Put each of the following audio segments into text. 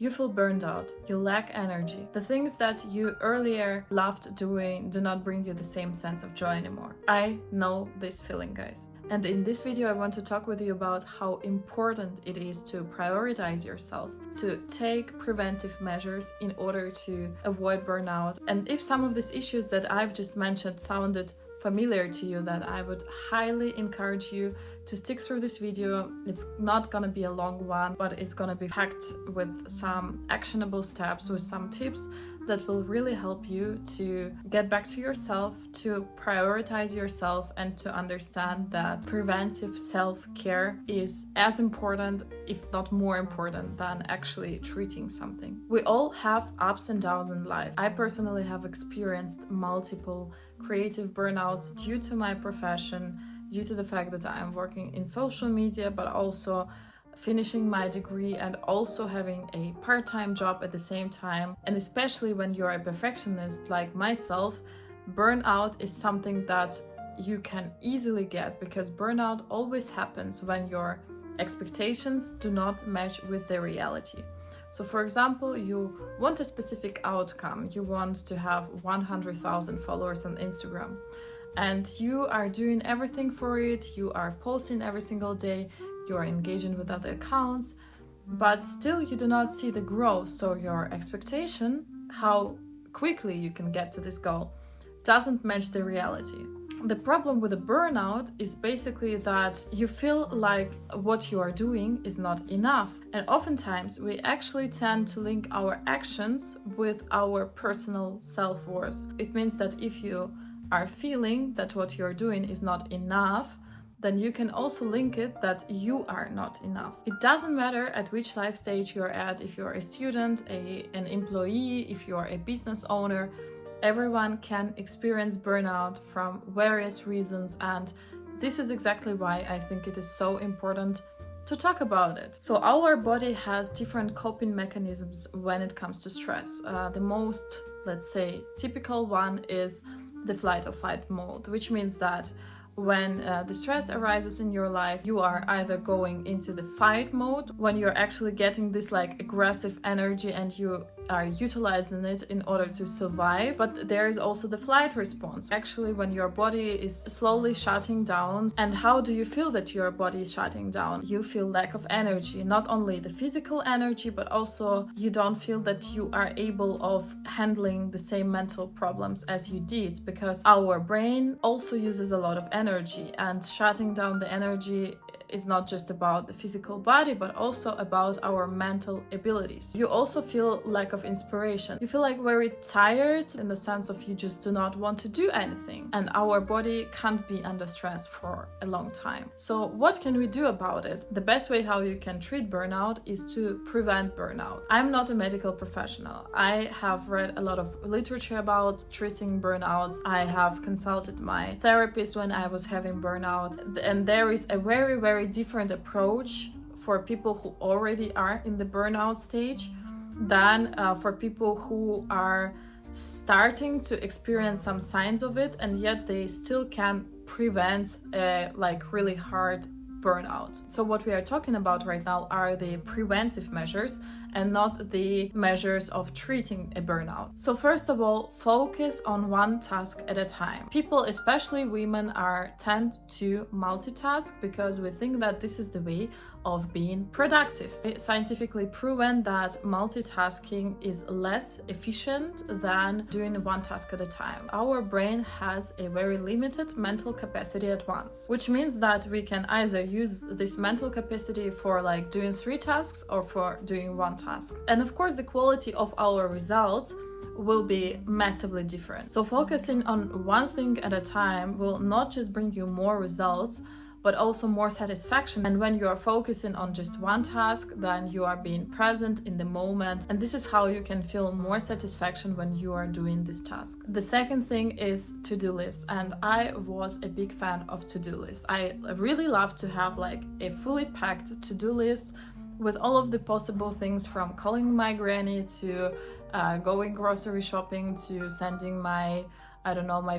You feel burned out, you lack energy. The things that you earlier loved doing do not bring you the same sense of joy anymore. I know this feeling, guys. And in this video, I want to talk with you about how important it is to prioritize yourself, to take preventive measures in order to avoid burnout. And if some of these issues that I've just mentioned sounded familiar to you, then I would highly encourage you to stick through this video. It's not gonna be a long one, but it's gonna be packed with some actionable steps, with some tips that will really help you to get back to yourself, to prioritize yourself, and to understand that preventive self-care is as important, if not more important, than actually treating something. We all have ups and downs in life. I personally have experienced multiple creative burnouts due to my profession, due to the fact that I am working in social media, but also finishing my degree and also having a part-time job at the same time. And especially when you're a perfectionist like myself, burnout is something that you can easily get, because burnout always happens when your expectations do not match with the reality. So for example, you want a specific outcome, you want to have 100,000 followers on Instagram, and you are doing everything for it, you are posting every single day, you are engaging with other accounts, but still you do not see the growth. So your expectation, how quickly you can get to this goal, doesn't match the reality. The problem with a burnout is basically that you feel like what you are doing is not enough. And oftentimes we actually tend to link our actions with our personal self-worth. It means that if you are feeling that what you're doing is not enough, then you can also link it that you are not enough. It doesn't matter at which life stage you're at, if you're a student, an employee, if you're a business owner. Everyone can experience burnout from various reasons, and this is exactly why I think it is so important to talk about it. So our body has different coping mechanisms when it comes to stress. The most, let's say, typical one is the flight or fight mode, which means that when the stress arises in your life, you are either going into the fight mode, when you're actually getting this like aggressive energy and you are utilizing it in order to survive. But there is also the flight response, actually when your body is slowly shutting down. And how do you feel that your body is shutting down? You feel lack of energy, not only the physical energy, but also you don't feel that you are able of handling the same mental problems as you did, because our brain also uses a lot of energy, and shutting down the energy is not just about the physical body, but also about our mental abilities. You also feel lack of inspiration. You feel like very tired, in the sense of you just do not want to do anything. And our body can't be under stress for a long time. So what can we do about it? The best way how you can treat burnout is to prevent burnout. I'm not a medical professional. I have read a lot of literature about treating burnouts. I have consulted my therapist when I was having burnout, and there is a very different approach for people who already are in the burnout stage than for people who are starting to experience some signs of it, and yet they still can prevent a really hard burnout. So what we are talking about right now are the preventive measures and not the measures of treating a burnout. So first of all, focus on one task at a time. People, especially women, tend to multitask because we think that this is the way of being productive. It's scientifically proven that multitasking is less efficient than doing one task at a time. Our brain has a very limited mental capacity at once, which means that we can either use this mental capacity for doing 3 tasks or for doing one task. And of course, the quality of our results will be massively different. So focusing on one thing at a time will not just bring you more results, but also more satisfaction. And when you are focusing on just one task, then you are being present in the moment. And this is how you can feel more satisfaction when you are doing this task. The second thing is to-do lists. And I was a big fan of to-do lists. I really love to have a fully packed to-do list with all of the possible things, from calling my granny to going grocery shopping to sending my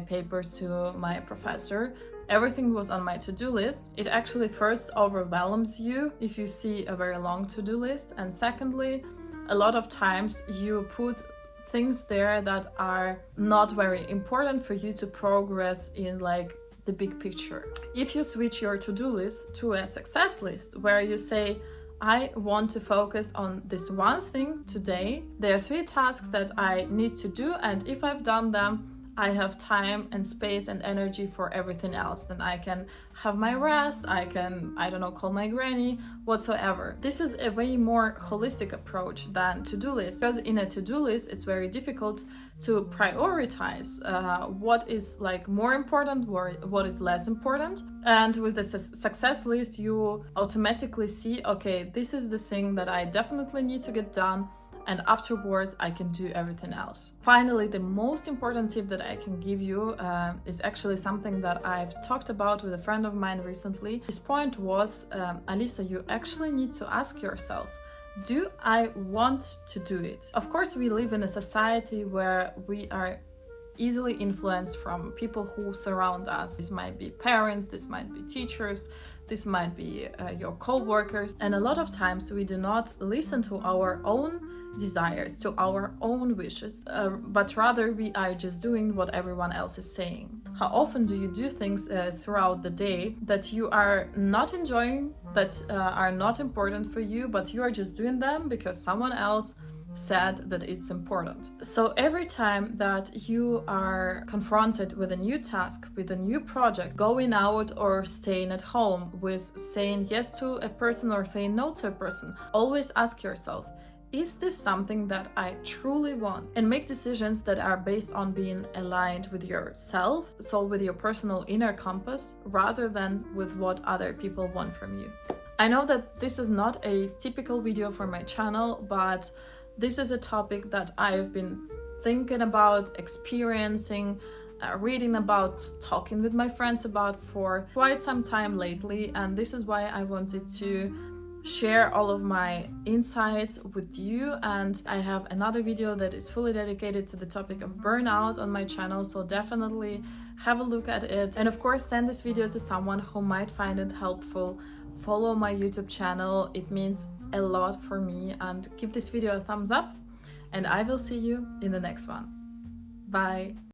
papers to my professor. Everything was on my to-do list. It actually first overwhelms you if you see a very long to-do list, and secondly, a lot of times you put things there that are not very important for you to progress in like the big picture. If you switch your to-do list to a success list where you say, I want to focus on this one thing today. There are 3 tasks that I need to do, and if I've done them, I have time and space and energy for everything else. Then I can have my rest, I can, I don't know, call my granny, whatsoever. This is a way more holistic approach than to-do list, because in a to-do list, it's very difficult to prioritize what is like more important or what is less important. And with the success list, you automatically see, okay, this is the thing that I definitely need to get done, and afterwards I can do everything else. Finally, the most important tip that I can give you is actually something that I've talked about with a friend of mine recently. His point was, Alisa, you actually need to ask yourself, do I want to do it? Of course, we live in a society where we are easily influenced from people who surround us. This might be parents, this might be teachers, this might be your co-workers. And a lot of times we do not listen to our own desires, to our own wishes, but rather we are just doing what everyone else is saying. How often do you do things throughout the day that you are not enjoying, that are not important for you, but you are just doing them because someone else said that it's important? So every time that you are confronted with a new task, with a new project, going out or staying at home, with saying yes to a person or saying no to a person, always ask yourself, is this something that I truly want? And make decisions that are based on being aligned with yourself, so with your personal inner compass, rather than with what other people want from you. I know that this is not a typical video for my channel, but this is a topic that I've been thinking about, experiencing, reading about, talking with my friends about for quite some time lately, and this is why I wanted to share all of my insights with you. And I have another video that is fully dedicated to the topic of burnout on my channel, so definitely have a look at it. And of course, send this video to someone who might find it helpful. Follow my YouTube channel, it means a lot for me, and give this video a thumbs up, and I will see you in the next one. Bye.